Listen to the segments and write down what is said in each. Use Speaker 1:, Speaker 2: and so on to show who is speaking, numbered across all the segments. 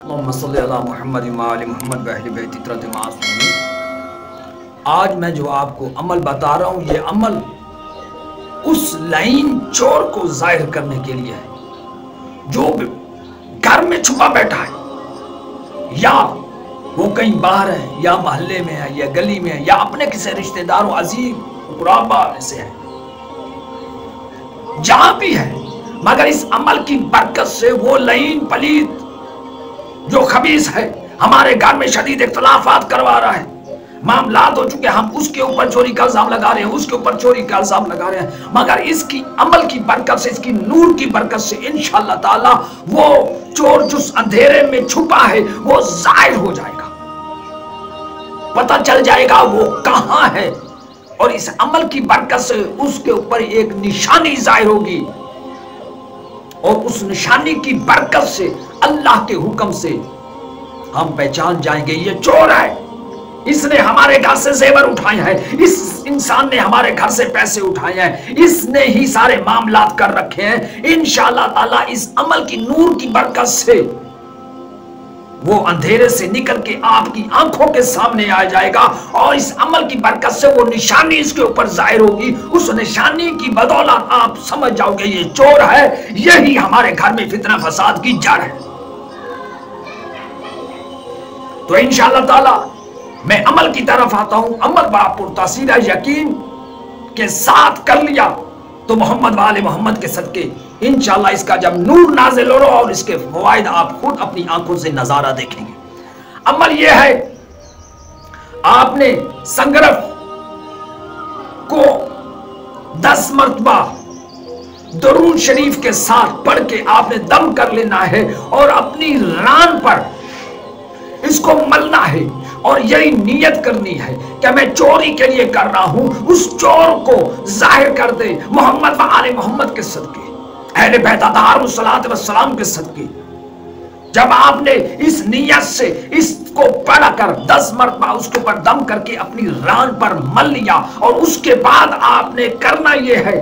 Speaker 1: اللہم صلی علی محمد و آل محمد و اہل بیت طرت معصومین۔ آج میں جو آپ کو عمل بتا رہا ہوں، یہ عمل اس لعین چور کو ظاہر کرنے کے لیے ہے جو گھر میں چھپا بیٹھا ہے، یا وہ کہیں باہر ہے، یا محلے میں ہے، یا گلی میں ہے، یا اپنے کسی رشتہ داروں عزیز قرابہ سے ہے، جہاں بھی ہے، مگر اس عمل کی برکت سے وہ لعین پلید جو خبیث ہے ہمارے گھر میں شدید اختلافات کروا رہا ہے، معاملات ہو چکے، ہم اس کے اوپر چوری کا الزام لگا رہے ہیں، اس کے اوپر چوری کا الزام لگا رہے ہیں، مگر اس کی عمل کی برکت سے، اس کی نور کی برکت سے انشاءاللہ تعالی وہ چور جس اندھیرے میں چھپا ہے وہ ظاہر ہو جائے گا، پتہ چل جائے گا وہ کہاں ہے، اور اس عمل کی برکت سے اس کے اوپر ایک نشانی ظاہر ہوگی، اور اس نشانی کی برکت سے اللہ کے حکم سے ہم پہچان جائیں گے یہ چور ہے، اس نے ہمارے گھر سے زیور اٹھائے ہیں، اس انسان نے ہمارے گھر سے پیسے اٹھائے ہیں، اس نے ہی سارے معاملات کر رکھے ہیں۔ انشاءاللہ تعالی اس عمل کی نور کی برکت سے وہ اندھیرے سے نکل کے آپ کی آنکھوں کے سامنے آ جائے گا، اور اس عمل کی برکت سے وہ نشانی اس کے اوپر ظاہر ہوگی، اس نشانی کی بدولت آپ سمجھ جاؤ گے یہ چور ہے، یہی ہمارے گھر میں فتنہ فساد کی جڑ ہے۔ تو انشاءاللہ تعالی میں عمل کی طرف آتا ہوں۔ عمل بڑا پرتاثیر ہے، یقین کے ساتھ کر لیا تو محمد و آل محمد کے صدقے انشاءاللہ اس کا جب نور نازل ہو اور اس کے فوائد آپ خود اپنی آنکھوں سے نظارہ دیکھیں گے۔ عمل یہ ہے، آپ نے سنگرف کو 10 مرتبہ درود شریف کے ساتھ پڑھ کے آپ نے دم کر لینا ہے، اور اپنی ران پر اس کو ملنا ہے، اور یہی نیت کرنی ہے کہ میں چوری کے لیے کر رہا ہوں، اس چور کو ظاہر کر دے محمد و آل محمد کے صدقے، اہل بیت اطہار الصلاۃ والسلام کے صدقے۔ جب آپ نے اس نیت سے اس کو پڑھ کر 10 مرتبہ اس کے اوپر دم کر کے اپنی ران پر مل لیا، اور اس کے بعد آپ نے کرنا یہ ہے،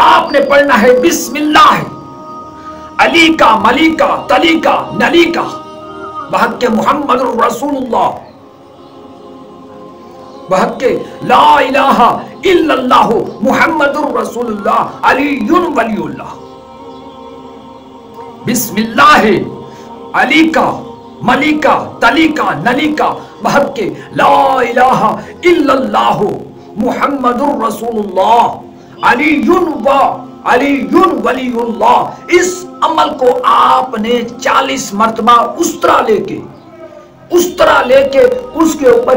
Speaker 1: آپ نے پڑھنا ہے بسم اللہ علی کا ملی کا تلی کا نلی کا بحق محمد الرسول اللہ، بحق لا الہ الا اللہ محمد الرسول اللہ علی ولی اللہ۔ بسم اللہ علی کا ملی کا تلی کا نلی کا بحق لا الہ الا اللہ محمد الرسول اللہ علی علی ولی اللہ۔ اس عمل کو آپ نے 40 مرتبہ اس طرح لے کے اس کے اوپر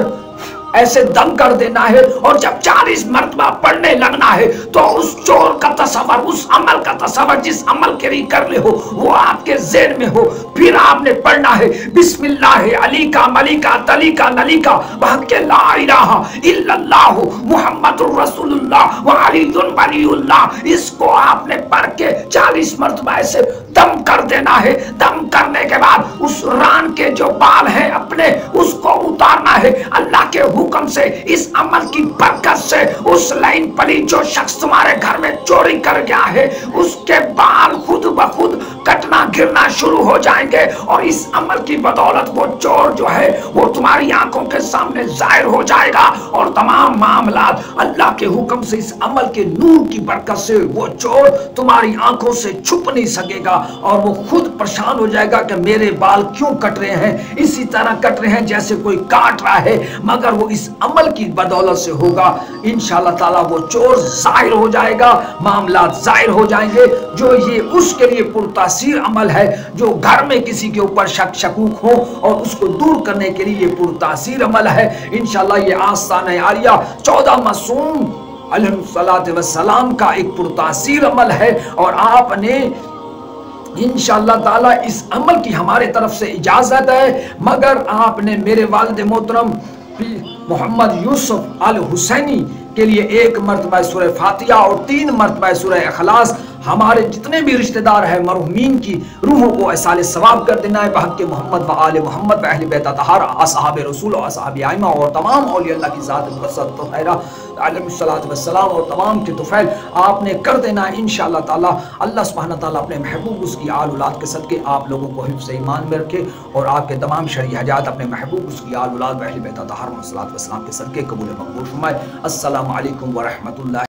Speaker 1: ایسے دم کر دینا ہے، اور جب 40 مرتبہ پڑھنے لگنا ہے تو اس چور کا تصور، اس عمل کا تصور جس عمل کے لیے کر لے ہو وہ آپ کے ذہن میں ہو۔ پھر آپ نے پڑھنا ہے بسم اللہ علی کا ملی کا تلی کا نلی کا بحق لا الہ الا اللہ محمد الرسول اللہ وعلی ولی اللہ۔ اس کو آپ نے پڑھ کے 40 مرتبہ ایسے دم کر دینا ہے۔ دم کرنے کے بعد اس ران کے جو بال ہیں اپنے اس کو اتارنا ہے، اللہ کے حکم سے اس عمل کی برکت سے اس لعین پلید جو شخص تمہارے گھر میں چوری کر گیا ہے اس کے بال خود بخود کٹنا گرنا شروع ہو جائیں گے، اور اس عمل کی بدولت وہ چور جو ہے وہ تمہاری آنکھوں کے سامنے ظاہر ہو جائے گا، اور تمام معاملات اللہ کے حکم سے اس عمل کے نور کی برکت سے وہ چور تمہاری آنکھوں سے چھپ نہیں سکے گا، اور وہ خود پریشان ہو جائے گا کہ میرے بال کیوں کٹ رہے ہیں، اسی طرح کٹ رہے ہیں جیسے کوئی کاٹ رہا ہے، مگر وہ اس عمل کی بدولت سے ہوگا۔ انشاءاللہ تعالی وہ چور ظاہر ہو جائے گا، معاملات ظاہر ہو جائیں گے۔ جو یہ اس کے لیے پرتاثیر عمل ہے، جو گھر میں کسی کے اوپر شک شکوک ہو اور اس کو دور کرنے کے لیے پرتاثیر عمل ہے، انشاءاللہ یہ آستانہ عالیہ 14 معصوم علیہ الصلوۃ والسلام کا ایک پرتاثیر عمل ہے، اور آپ نے انشاءاللہ تعالی اس عمل کی ہمارے طرف سے اجازت ہے، مگر آپ نے میرے والد محترم محمد یوسف آل حسینی کے لیے 1 مرتبہ سورہ فاتحہ اور 3 مرتبہ سورہ اخلاص ہمارے جتنے بھی رشتہ دار ہیں مرحومین کی روحوں کو ایصال ثواب کر دینا ہے بحق محمد و آل محمد و اہل بیت اطہار اصحاب رسول و اصحاب ائمہ اور تمام اولیاء اللہ کی ذات مقدس طاہرہ علیہ الصلوۃ والسلام اور تمام کے طفیل آپ نے کر دینا ہے انشاءاللہ تعالی۔ اللہ سبحانہ تعالیٰ اپنے محبوب اس کی آل اولاد کے صدقے آپ لوگوں کو حفظ ایمان میں رکھے اور آپ کے تمام شرعی حاجات اپنے محبوب اس کی آل اولاد و اہل بیت اطہار علیہ الصلوۃ والسلام کے صدقے قبول مقبول فرمائے۔ السلام علیکم ورحمۃ اللہ۔